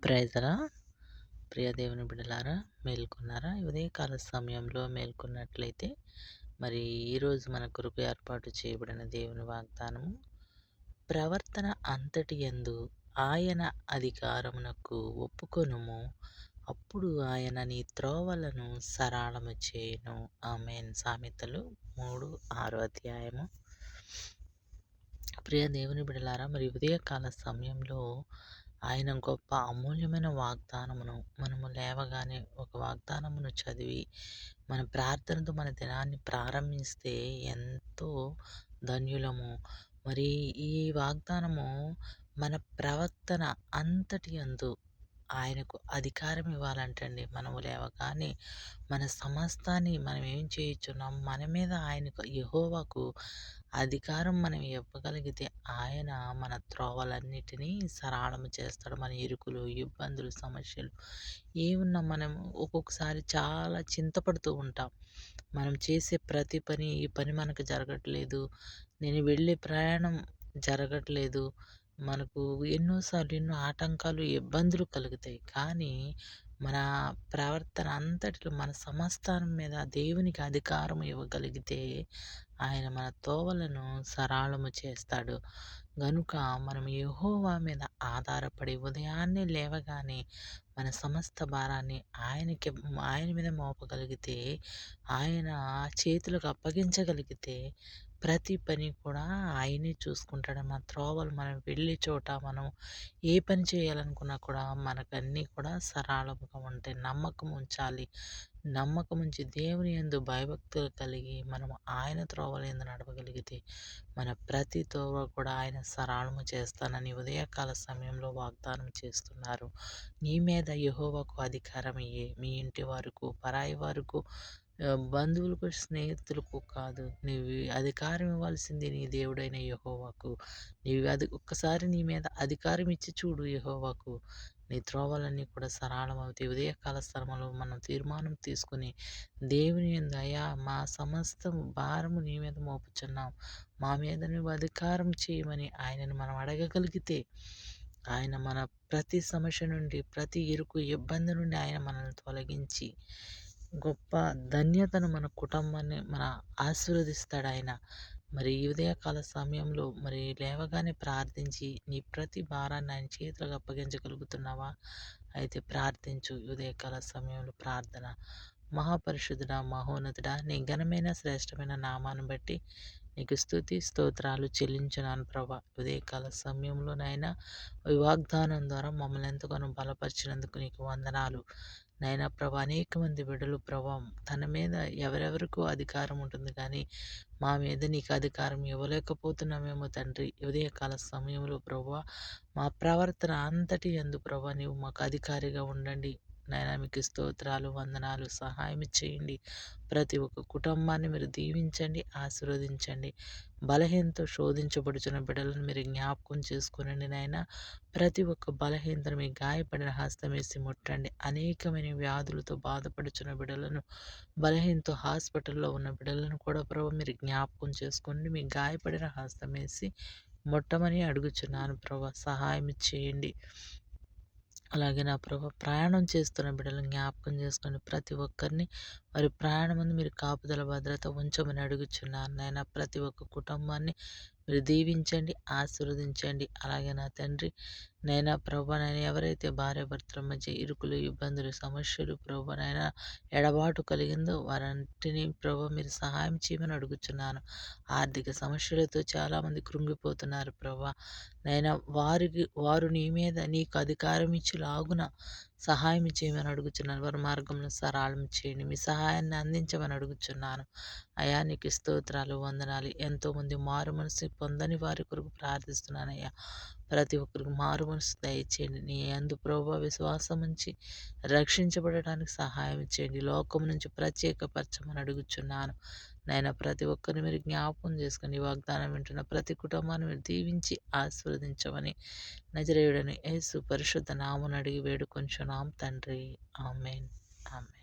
ప్రైజలా ప్రియ దేవుని బిడ్డలారా, మేల్కొన్నారా? ఈ ఉదయకాల సమయంలో మేల్కొన్నట్లయితే మరి ఈరోజు మన కొరకు ఏర్పాటు చేయబడిన దేవుని వాగ్దానము, ప్రవర్తన అంతటి యందు ఆయన అధికారమునకు ఒప్పుకొనుము, అప్పుడు ఆయన నీ త్రోవలను సరళము చేయును. ఆమేన్. సామెతలు 3:6 అధ్యాయము. ప్రియ దేవుని బిడ్డలారా, మరి ఉదయకాల సమయంలో ఆయన గొప్ప అమూల్యమైన వాగ్దానమును మనము లేవగానే ఒక వాగ్దానమును చదివి మన ప్రార్థనతో మన దినాన్ని ప్రారంభిస్తే ఎంతో ధన్యులము. మరి ఈ వాగ్దానము మన ప్రవర్తన అంతటి యందు ఆయనకు అధికారం ఇవ్వాలంటండి. మనము లేవగానే మన సమస్తాన్ని మనం ఏం చేయుచున్నాం, మన మీద ఆయనకు యెహోవాకు అధికారం మనం ఇవ్వగలిగితే ఆయన మన త్రోవలన్నిటినీ సరళము చేస్తాడు. మన ఇరుకులు, ఇబ్బందులు, సమస్యలు ఏమున్నా మనం ఒక్కొక్కసారి చాలా చింతపడుతూ ఉంటాం. మనం చేసే ప్రతి పని, ఈ పని మనకు జరగట్లేదు, నేను వెళ్ళే ప్రయాణం జరగట్లేదు, మనకు ఎన్నోసార్లు ఎన్నో ఆటంకాలు, ఇబ్బందులు కలుగుతాయి. కానీ మన ప్రవర్తన అంతటిలో మన సమస్తానం మీద దేవునికి అధికారం ఇవ్వగలిగితే ఆయన మన తోవలను సరళము చేస్తాడు. గనుక మనం యెహోవా మీద ఆధారపడి ఉదయాన్నే లేవగానే మన సమస్త భారాన్ని ఆయన మీద మోపగలిగితే, ఆయన చేతులకు అప్పగించగలిగితే ప్రతి పని కూడా ఆయనే చూసుకుంటాడు. మన త్రోవలు మనం వెళ్ళే చోట మనం ఏ పని చేయాలనుకున్నా కూడా మనకన్నీ కూడా సరళముగా ఉంటాయి. నమ్మకం ఉంచాలి. నమ్మకం ఉంచి దేవుని యందు భయభక్తులు కలిగి మనము ఆయన త్రోవల యందు నడవగలిగితే మన ప్రతి తోవ కూడా ఆయన సరళము చేస్తానని ఉదయకాల సమయంలో వాగ్దానం చేస్తున్నారు. నీ మీద యెహోవాకు అధికారం ఇయ్యి. మీ ఇంటి వారికి, పరాయి వారికి, బంధువులకు, స్నేహితులకు కాదు. నీవు అధికారం ఇవ్వాల్సింది నీ దేవుడైన యెహోవాకు. నీవు ఒక్కసారి నీ మీద అధికారం ఇచ్చి చూడు యెహోవాకు. నీ త్రోవలన్నీ కూడా సరళమవుతాయి. ఉదయకాల స్థలములో మనం తీర్మానం తీసుకుని దేవుని యందు, అయ్యా మా సమస్త భారము నీ మీద మోపుచున్నాం, మా మీద నువ్వు అధికారం చేయమని ఆయనను మనం అడగగలిగితే ఆయన మన ప్రతి సమస్య నుండి, ప్రతి ఇరుకు, ఇబ్బంది నుండి ఆయన మనల్ని తొలగించి గొప్ప ధన్యతను మన కుటుంబాన్ని ఆశీర్వదిస్తాడు ఆయన. మరి ఈ ఉదయకాల సమయంలో మరి లేవగానే ప్రార్థించి నీ ప్రతి భారాన్ని ఆయన చేతులకు అప్పగించగలుగుతున్నావా? అయితే ప్రార్థించు. ఈ ఉదయకాల సమయంలో ప్రార్థన. మహాపరిశుద్ధుడా, మహోన్నతుడా, నీ ఘనమైన శ్రేష్టమైన నామాన్ని బట్టి నీకు స్తుతి స్తోత్రాలు చెల్లించున్నాను ప్రభా. ఉదయకాల సమయంలో నాయనా ఈ వాగ్దానం ద్వారా మమ్మల్ని ఎంతగానో బలపరిచినందుకు నీకు వందనాలు. నాయనా ప్రభా, అనేక మంది బిడ్డలు ప్రభా తన మీద ఎవరెవరికో అధికారం ఉంటుంది, కానీ మా మీద నీకు అధికారం ఇవ్వలేకపోతున్నామేమో తండ్రి. ఉదయకాల సమయంలో ప్రభా మా ప్రవర్తన అంతటి యందు ప్రభా నీవు మాకు అధికారిగా ఉండండి. నాయనా మీకు స్తోత్రాలు, వందనాలు. సహాయం చేయండి. ప్రతి ఒక్క కుటుంబాన్ని మీరు దీవించండి, ఆశీర్వదించండి. బలహీనతో శోధించబడుచున్న బిడ్డలను మీరు జ్ఞాపకం చేసుకునండి నాయనా. ప్రతి ఒక్క బలహీనతను మీ గాయపడిన హస్తం వేసి ముట్టండి. అనేకమైన వ్యాధులతో బాధపడుచున్న బిడ్డలను, బలహీనతో హాస్పిటల్లో ఉన్న బిడ్డలను కూడా ప్రభు మీరు జ్ఞాపకం చేసుకోండి. మీ గాయపడిన హస్తం వేసి ముట్టమని అడుగుచున్నాను ప్రభు. సహాయం చేయండి. అలాగే నా ప్రభు ప్రయాణం చేస్తున్న బిడ్డలను జ్ఞాపకం చేసుకోండి. ప్రతి ఒక్కరిని వారి ప్రయాణం ముందు మీరు కాపుదల భద్రత ఉంచమని అడుగుచున్నాను నాయన. ప్రతి ఒక్క కుటుంబాన్ని మీరు దీవించండి, ఆశీర్వదించండి. అలాగే నా తండ్రి నైనా ప్రభు నైనా ఎవరైతే భార్యాభర్తల మధ్య ఇరుకులు, ఇబ్బందులు, సమస్యలు ప్రభు నైనా ఎడబాటు కలిగిందో వారంటిని ప్రభు మీరు సహాయం చేయమని అడుగుచున్నాను. ఆర్థిక సమస్యలతో చాలామంది కృంగిపోతున్నారు ప్రభు నైనా. వారు నీ మీద నీకు అధికారం ఇచ్చేలాగున సహాయం చేయమని అడుగుచున్నాను. వారి మార్గంలో సరళం చేయండి. మీ సహాయాన్ని అందించమని అడుగుచున్నాను. అయా నీకు స్తోత్రాలు, వందనాలు. ఎంతోమంది మారు మనసు పొందని వారి కొరకు ప్రార్థిస్తున్నానయ్యా. ప్రతి ఒక్కరికి మారు మనసు దయచేయండి. నీ యందు ప్రభువా విశ్వాసం ఉంచి రక్షించబడడానికి సహాయం చేయండి. లోకం నుంచి ప్రత్యేకపరచమని అడుగుచున్నాను. నాయన ప్రతి ఒక్కరిని మీరు జ్ఞాపకం చేసుకొని వాగ్దానం వింటున్న ప్రతి కుటుంబాన్ని మీరు దీవించి ఆశీర్వదించమని నజరేయుడని యేసు పరిశుద్ధ నామమున అడిగి వేడుకొంచున్నాం తండ్రి. ఆమేన్. ఆమేన్.